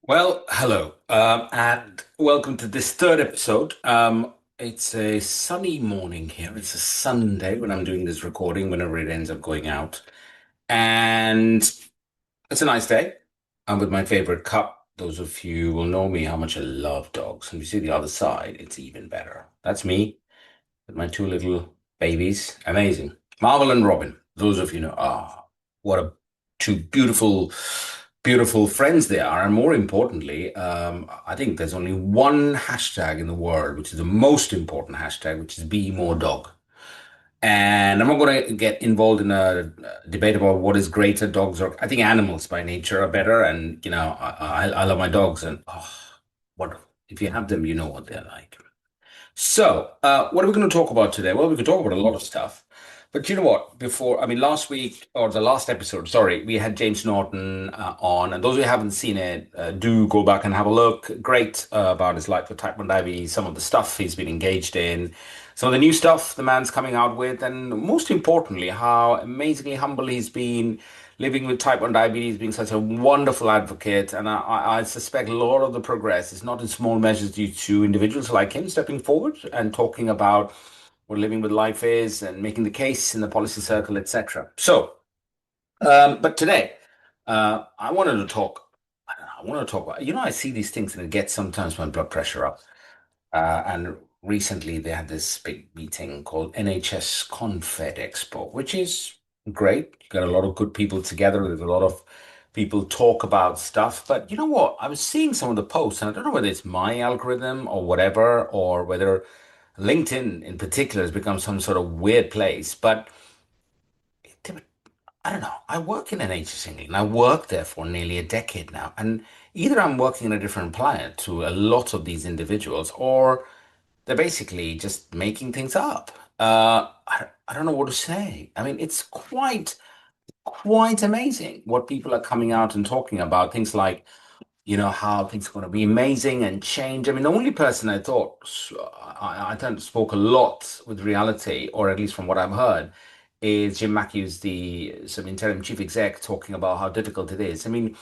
Hello, and welcome to this third episode. It's a sunny morning here. It's a Sunday when I'm doing this recording, whenever it ends up going out. And it's a nice day. I'm with my favorite cup. Those of you will know me how much I love dogs. And you see the other side, it's even better. That's me with my two little babies. Amazing. Marvel and Robin. Those of you know, what a two beautiful friends they are. And more importantly, I think there's only one hashtag in the world, which is the most important hashtag, which is be more dog. And I'm not going to get involved in a debate about what is greater, dogs or I think animals by nature are better. And, I love my dogs and what if you have them, you know what they're like. What are we going to talk about today? Well, we could talk about a lot of stuff. But you know what? Last week or the last episode, sorry, we had James Norton on. And those who haven't seen it, do go back and have a look. Great about his life with type 1 diabetes, some of the stuff he's been engaged in, some of the new stuff the man's coming out with, and most importantly, how amazingly humble he's been living with type 1 diabetes, being such a wonderful advocate. And I suspect a lot of the progress is not in small measures due to individuals like him stepping forward and talking about what living with life is and making the case in the policy circle, etc. But today, I wanted to talk. I want to talk about, I see these things and it gets sometimes my blood pressure up. And recently they had this big meeting called NHS Confed Expo, which is great. You got a lot of good people together. There's a lot of people talk about stuff. But you know what? I was seeing some of the posts, and I don't know whether it's my algorithm or whatever, or whether LinkedIn in particular has become some sort of weird place. But they were- I don't know. I work in NHS England. I worked there for nearly a decade now. And either I'm working on a different planet to a lot of these individuals, or they're basically just making things up. I don't know what to say. I mean, it's quite amazing what people are coming out and talking about. Things like, how things are going to be amazing and change. I mean, the only person I thought I don't spoke a lot with reality, or at least from what I've heard, is Jim Matthews, the some interim chief exec, talking about how difficult it is. I mean,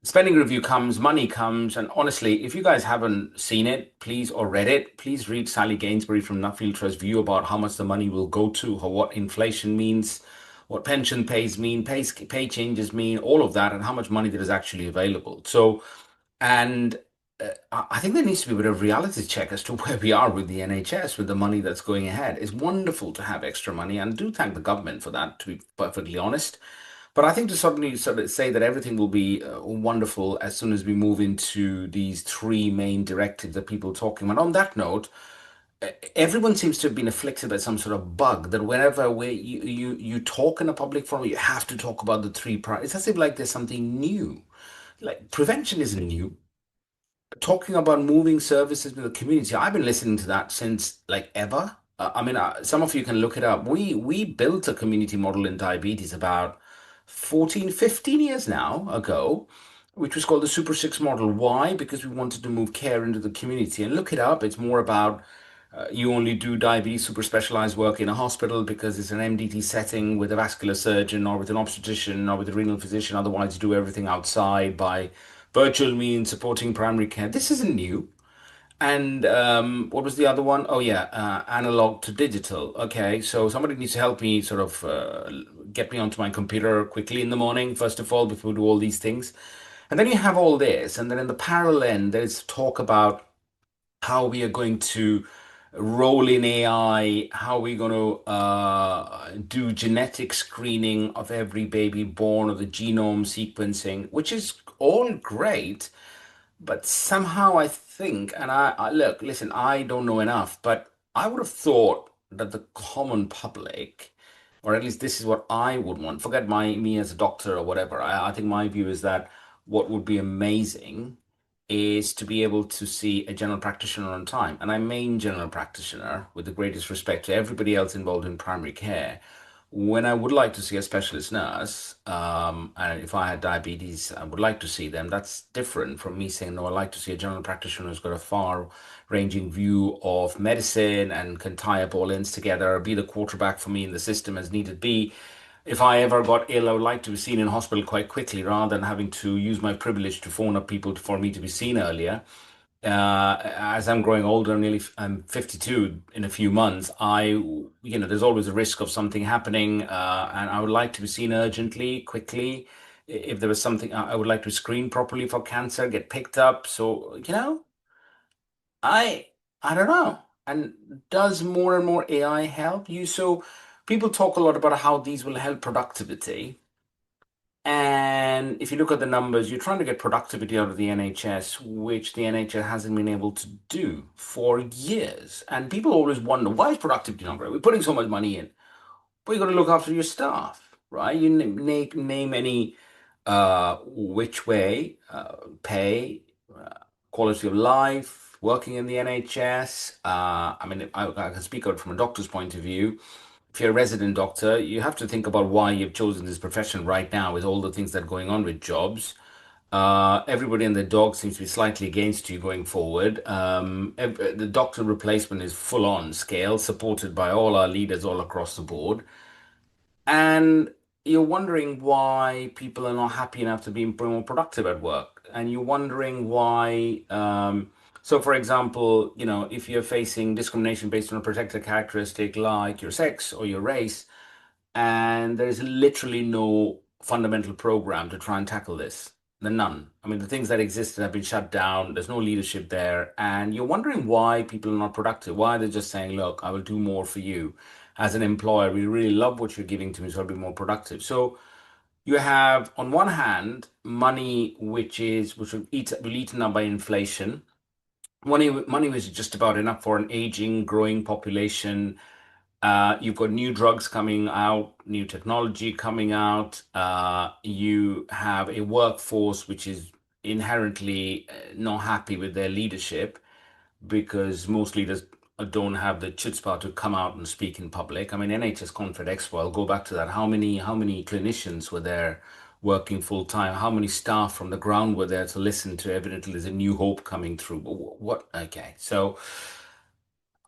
spending review comes, money comes, and honestly, if you guys haven't seen it, please or read it, please read Sally Gainsbury from Nuffield Trust view about how much the money will go to, or what inflation means, what pension pays mean, pay changes mean, all of that, and how much money there is actually available. And I think there needs to be a bit of reality check as to where we are with the NHS, with the money that's going ahead. It's wonderful to have extra money, and I do thank the government for that, to be perfectly honest. But I think to suddenly sort of say that everything will be wonderful as soon as we move into these three main directives that people are talking about. On that note, everyone seems to have been afflicted by some sort of bug that whenever you talk in a public forum, you have to talk about the three priorities. It's as if like there's something new. Like prevention isn't new. Talking about moving services to the community, I've been listening to that since like ever. Some of you can look it up. We built a community model in diabetes about 14, 15 years now ago, which was called the Super Six model. Why? Because we wanted to move care into the community. And look it up. It's more about you only do diabetes super specialized work in a hospital because it's an MDT setting with a vascular surgeon or with an obstetrician or with a renal physician. Otherwise, you do everything outside by virtual means supporting primary care. This isn't new. And what was the other one? Oh, yeah, analog to digital. Okay, so somebody needs to help me sort of get me onto my computer quickly in the morning, first of all, before we do all these things. And then you have all this. And then in the parallel end, there's talk about how we are going to roll in AI, how we're going to do genetic screening of every baby born, or the genome sequencing, which is all great. But somehow I think, and listen, I don't know enough, but I would have thought that the common public, or at least this is what I would want, forget me as a doctor or whatever. I think my view is that what would be amazing is to be able to see a general practitioner on time. And I mean general practitioner with the greatest respect to everybody else involved in primary care. When I would like to see a specialist nurse, and if I had diabetes, I would like to see them. That's different from me saying, no, I'd like to see a general practitioner who's got a far-ranging view of medicine and can tie up all ends together, be the quarterback for me in the system as needed be. if I ever got ill, I would like to be seen in hospital quite quickly rather than having to use my privilege to phone up people for me to be seen earlier. As I'm growing older, I'm 52 in a few months. There's always a risk of something happening, and I would like to be seen urgently, quickly. If there was something, I would like to screen properly for cancer, get picked up. So, I I don't know. And does more and more AI help you? So people talk a lot about how these will help productivity. And if you look at the numbers, you're trying to get productivity out of the NHS, which the NHS hasn't been able to do for years. And people always wonder, why is productivity not great? We're putting so much money in, but you got to look after your staff, right? You name any which way, pay, quality of life, working in the NHS. I mean, I can speak out from a doctor's point of view. If you're a resident doctor, you have to think about why you've chosen this profession right now with all the things that are going on with jobs. Everybody and their dog seems to be slightly against you going forward. The doctor replacement is full on scale, supported by all our leaders all across the board. And you're wondering why people are not happy enough to be more productive at work. And you're wondering why, so for example, if you're facing discrimination based on a protected characteristic like your sex or your race, and there is literally no fundamental program to try and tackle this. None. I mean, the things that existed have been shut down. There's no leadership there. And you're wondering why people are not productive. Why they're just saying, look, I will do more for you. As an employer, we really love what you're giving to me, so I'll be more productive. So you have, on one hand, money which will eaten up by inflation. Money which is just about enough for an aging, growing population. You've got new drugs coming out, new technology coming out. You have a workforce which is inherently not happy with their leadership because most leaders don't have the chutzpah to come out and speak in public. I mean, NHS Confed Expo, I'll go back to that. How many clinicians were there working full time? How many staff from the ground were there to listen to evidently there's a new hope coming through? What? Okay. So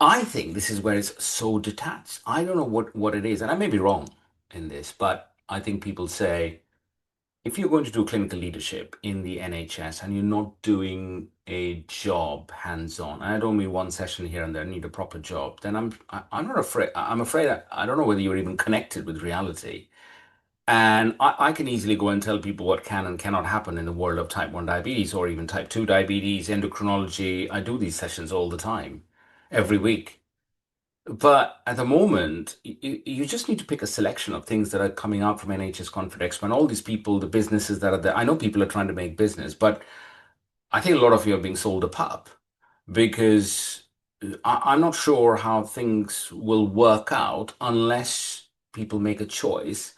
I think this is where it's so detached. I don't know what it is, and I may be wrong in this, but I think people say if you're going to do clinical leadership in the NHS and you're not doing a job hands-on, and I don't mean one session here and there, I need a proper job, then I'm not afraid. I'm afraid I don't know whether you're even connected with reality. And I can easily go and tell people what can and cannot happen in the world of type 1 diabetes or even type 2 diabetes, endocrinology. I do these sessions all the time, every week. But at the moment, you just need to pick a selection of things that are coming out from NHS Conflict Expo and all these people, the businesses that are there. I know people are trying to make business, but I think a lot of you are being sold a pup because I'm not sure how things will work out unless people make a choice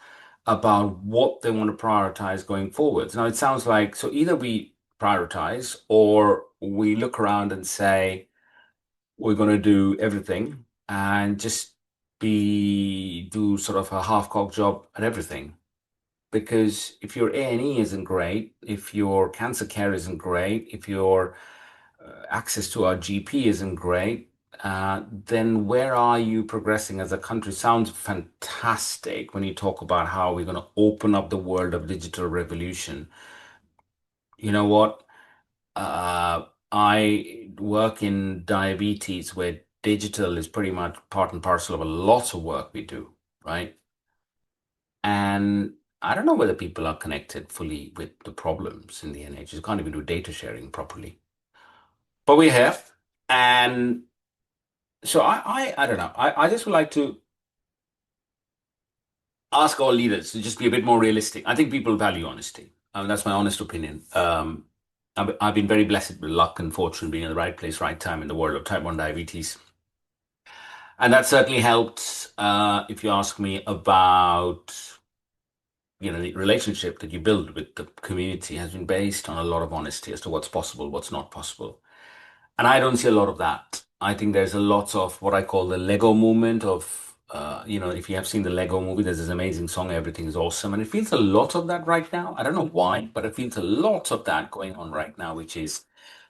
about what they want to prioritize going forwards. Now, it sounds like so either we prioritize or we look around and say, we're going to do everything and just be do sort of a half-cocked job at everything. Because if your A&E isn't great, if your cancer care isn't great, if your access to our GP isn't great, then where are you progressing as a country? Sounds fantastic when you talk about how we're going to open up the world of digital revolution. You know what? I work in diabetes where digital is pretty much part and parcel of a lot of work we do, right? And I don't know whether people are connected fully with the problems in the NHS. You can't even do data sharing properly. But we have. And so I don't know. I just would like to ask all leaders to just be a bit more realistic. I think people value honesty. That's my honest opinion. I've been very blessed with luck and fortune being in the right place, right time in the world of type 1 diabetes. And that certainly helped, if you ask me about, the relationship that you build with the community has been based on a lot of honesty as to what's possible, what's not possible. And I don't see a lot of that. I think there's a lot of what I call the Lego movement of, if you have seen the Lego movie, there's this amazing song, Everything is Awesome. And it feels a lot of that right now. I don't know why, but it feels a lot of that going on right now, which is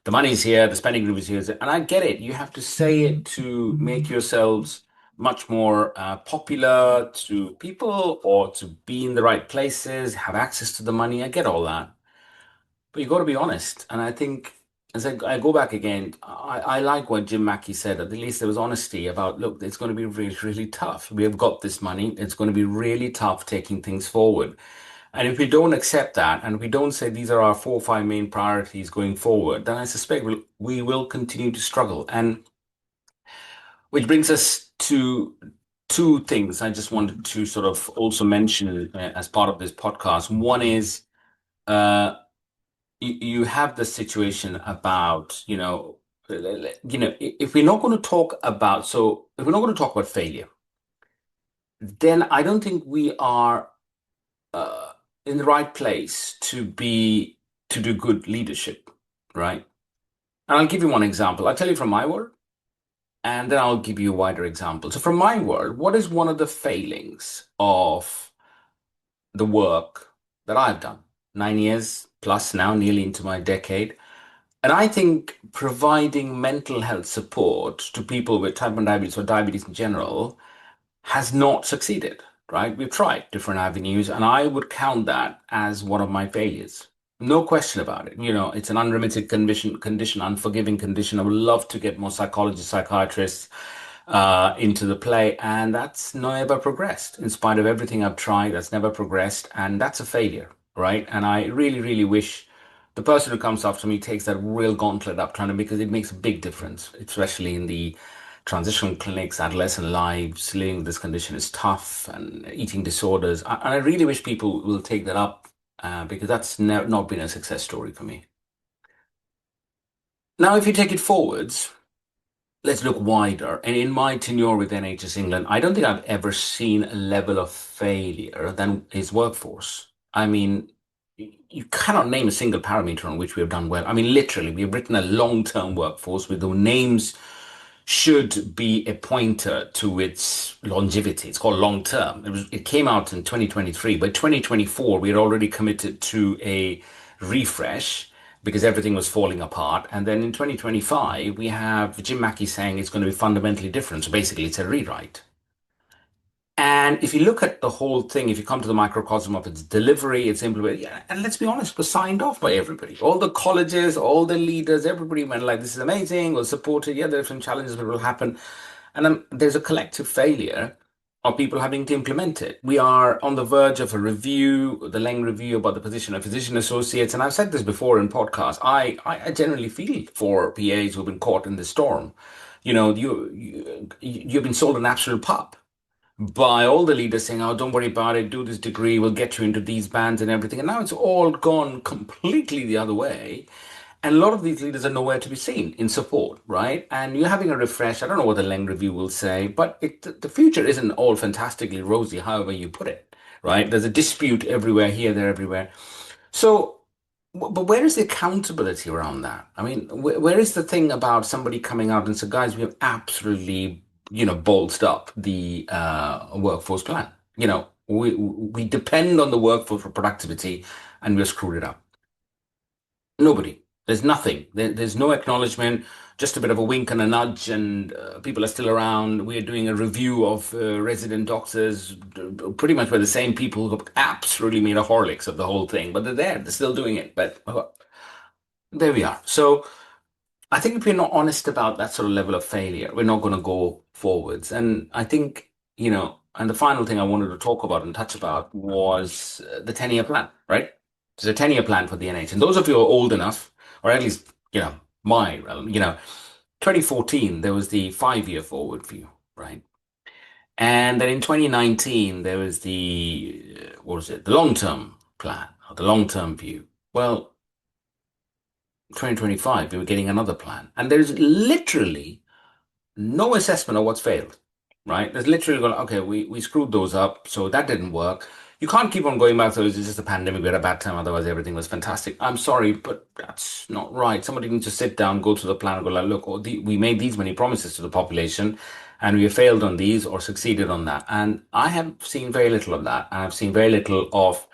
the money's here, the spending group is here. And I get it. You have to say it to make yourselves much more popular to people or to be in the right places, have access to the money. I get all that. But you got to be honest. And I think as I go back again, I like what Jim Mackey said. At least there was honesty about, look, it's going to be really, really tough. We have got this money. It's going to be really tough taking things forward. And if we don't accept that and we don't say these are our four or five main priorities going forward, then I suspect we will continue to struggle. And which brings us to two things I just wanted to sort of also mention as part of this podcast. One is uh, you have the situation about, if we're not going to talk about, so if we're not going to talk about failure, then I don't think we are uh, in the right place to do good leadership, right? And I'll give you one example. I'll tell you from my world, and then I'll give you a wider example. So from my world, what is one of the failings of the work that I've done? 9 years plus now, nearly into my decade. And I think providing mental health support to people with type 1 diabetes or diabetes in general has not succeeded, right? We've tried different avenues, and I would count that as one of my failures. No question about it. It's an unremitted condition, unforgiving condition. I would love to get more psychologists, psychiatrists into the play, and that's never progressed. In spite of everything I've tried, that's never progressed, and that's a failure, right? And I really, really wish the person who comes after me takes that real gauntlet up, trying to because it makes a big difference, especially in the transitional clinics, adolescent lives. Living with this condition is tough, and eating disorders. And I really wish people will take that up because that's not been a success story for me. Now, if you take it forwards, let's look wider. And in my tenure with NHS England, I don't think I've ever seen a level of failure than his workforce. I mean, you cannot name a single parameter on which we have done well. I mean, literally, we have written a long-term workforce with the names should be a pointer to its longevity. It's called long term. It came out in 2023. By 2024, we had already committed to a refresh because everything was falling apart. And then in 2025, we have Jim Mackey saying it's going to be fundamentally different. So basically, it's a rewrite. And if you look at the whole thing, if you come to the microcosm of its delivery, its implementation, yeah, and let's be honest, it was signed off by everybody. All the colleges, all the leaders, everybody went like, this is amazing, we'll support it. Yeah, there are some challenges that will happen. And then there's a collective failure of people having to implement it. We are on the verge of a review, the Leng review about the position of physician associates. And I've said this before in podcasts. I generally feel for PAs who've been caught in the storm. You've been sold an absolute pup by all the leaders saying, "Oh, don't worry about it. Do this degree. We'll get you into these bands and everything." And now it's all gone completely the other way. And a lot of these leaders are nowhere to be seen in support, right? And you're having a refresh. I don't know what the Leng review will say, but the future isn't all fantastically rosy, however you put it, right? There's a dispute everywhere, here, there, everywhere. So, but where is the accountability around that? I mean, where is the thing about somebody coming out and say, guys, we have absolutely, bolstered up the workforce plan. We depend on the workforce for productivity, and we've screwed it up. Nobody. There's nothing. There's no acknowledgement, just a bit of a wink and a nudge, and people are still around. We're doing a review of resident doctors, pretty much by the same people who absolutely made a horlicks of the whole thing, but they're there, they're still doing it. But there we are. So I think if we're not honest about that sort of level of failure, we're not going to go forwards. And I think, and the final thing I wanted to talk about and touch about was the 10-year plan, right? There's a 10-year plan for the NH. And those of you who are old enough, or at least, my realm, 2014, there was the 5-year forward view, right? And then in 2019, there was what was it? The long-term plan, or the long-term view. Well, 2025, we were getting another plan. And there's literally no assessment of what's failed, right? There's literally going, okay, we screwed those up, so that didn't work. You can't keep on going back to it's just a pandemic, we had a bad time, otherwise everything was fantastic. I'm sorry, but that's not right. Somebody needs to sit down, go to the plan, and go like, look, we made these many promises to the population, and we have failed on these or succeeded on that. And I have seen very little of that. I've seen very little of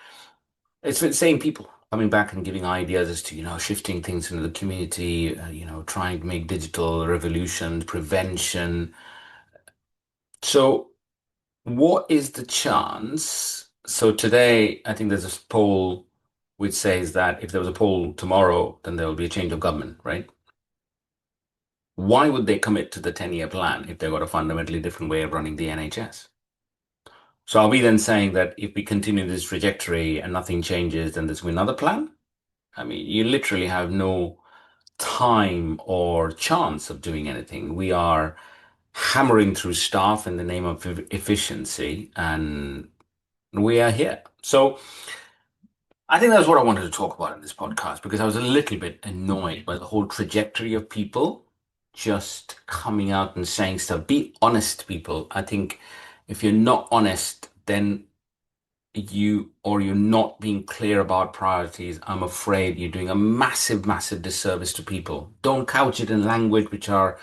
it's the same people coming back and giving ideas as to, shifting things into the community, trying to make digital revolution, prevention. So, what is the chance? So today, I think there's a poll which says that if there was a poll tomorrow, then there will be a change of government, right? Why would they commit to the 10-year plan if they've got a fundamentally different way of running the NHS? So are we then saying that if we continue this trajectory and nothing changes, then there's another plan? I mean, you literally have no time or chance of doing anything. We are hammering through staff in the name of efficiency, and we are here. So I think that's what I wanted to talk about in this podcast because I was a little bit annoyed by the whole trajectory of people just coming out and saying stuff. Be honest, people. I think if you're not honest, then you're not being clear about priorities. I'm afraid you're doing a massive, massive disservice to people. Don't couch it in language which are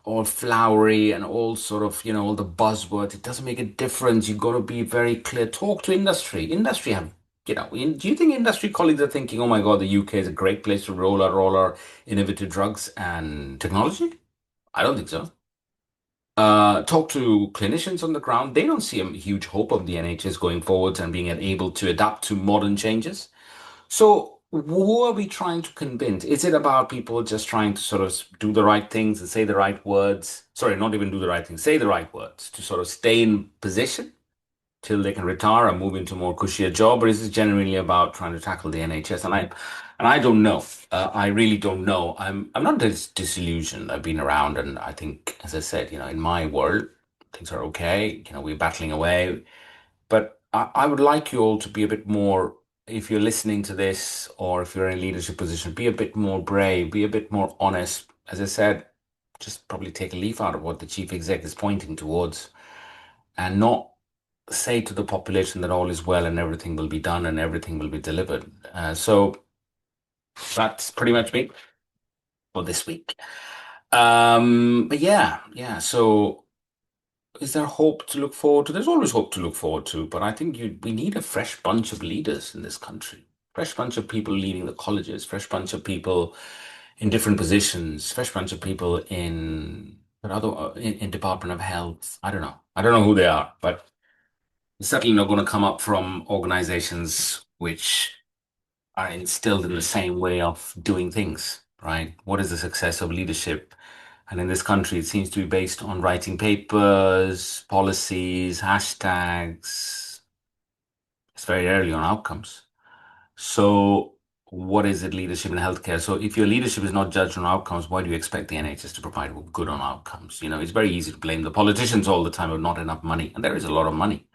all flowery and all sort of, all the buzzwords. It doesn't make a difference. You've got to be very clear. Talk to industry. Industry have, do you think industry colleagues are thinking, oh my God, the UK is a great place to roll out all our innovative drugs and technology? I don't think so. Talk to clinicians on the ground. They don't see a huge hope of the NHS going forwards and being able to adapt to modern changes. So, who are we trying to convince? Is it about people just trying to sort of do the right things and say the right words? Sorry, not even do the right things, say the right words to sort of stay in position till they can retire or move into a more cushier job, or is it genuinely about trying to tackle the NHS? And I don't know. I really don't know. I'm not disillusioned. I've been around, and I think, as I said, in my world, things are okay. We're battling away. But I would like you all to be a bit more, if you're listening to this or if you're in a leadership position, be a bit more brave, be a bit more honest. As I said, just probably take a leaf out of what the chief exec is pointing towards and not say to the population that all is well and everything will be done and everything will be delivered. So that's pretty much me for this week. But yeah. So is there hope to look forward to? There's always hope to look forward to, but I think we need a fresh bunch of leaders in this country. Fresh bunch of people leading the colleges, fresh bunch of people in different positions, fresh bunch of people in Department of Health. I don't know. I don't know who they are, but it's certainly not going to come up from organizations which are instilled in the same way of doing things, right? What is the success of leadership? And in this country, it seems to be based on writing papers, policies, hashtags. It's very early on outcomes. So, what is it, leadership in healthcare? So, if your leadership is not judged on outcomes, why do you expect the NHS to provide good on outcomes? It's very easy to blame the politicians all the time of not enough money, and there is a lot of money.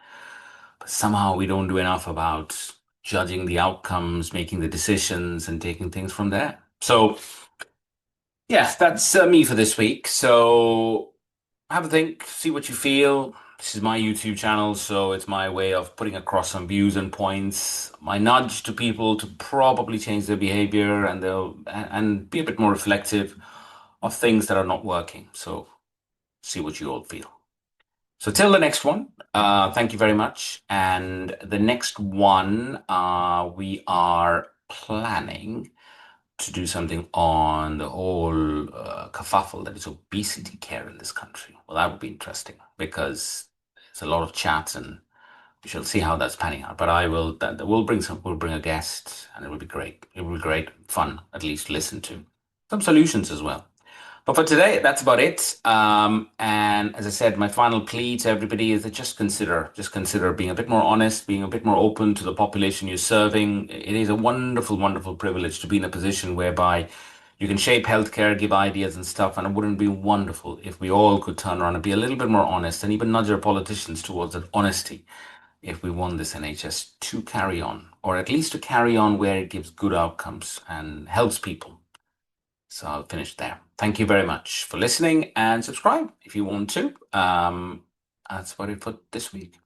But somehow we don't do enough about judging the outcomes, making the decisions, and taking things from there. So, yeah, that's me for this week. So, have a think, see what you feel. This is my YouTube channel, so it's my way of putting across some views and points. My nudge to people to probably change their behavior and they'll and be a bit more reflective of things that are not working. So, see what you all feel. So till the next one, thank you very much. And the next one, we are planning to do something on the whole kerfuffle that is obesity care in this country. Well, that would be interesting because there's a lot of chat, and we shall see how that's panning out. But we'll bring a guest, and it will be great. It will be great fun, at least to listen to some solutions as well. But for today, that's about it. And as I said, my final plea to everybody is that just consider being a bit more honest, being a bit more open to the population you're serving. It is a wonderful, wonderful privilege to be in a position whereby you can shape healthcare, give ideas and stuff. And it wouldn't be wonderful if we all could turn around and be a little bit more honest and even nudge our politicians towards that honesty if we want this NHS to carry on, or at least to carry on where it gives good outcomes and helps people. So I'll finish there. Thank you very much for listening and subscribe if you want to. That's about it for this week.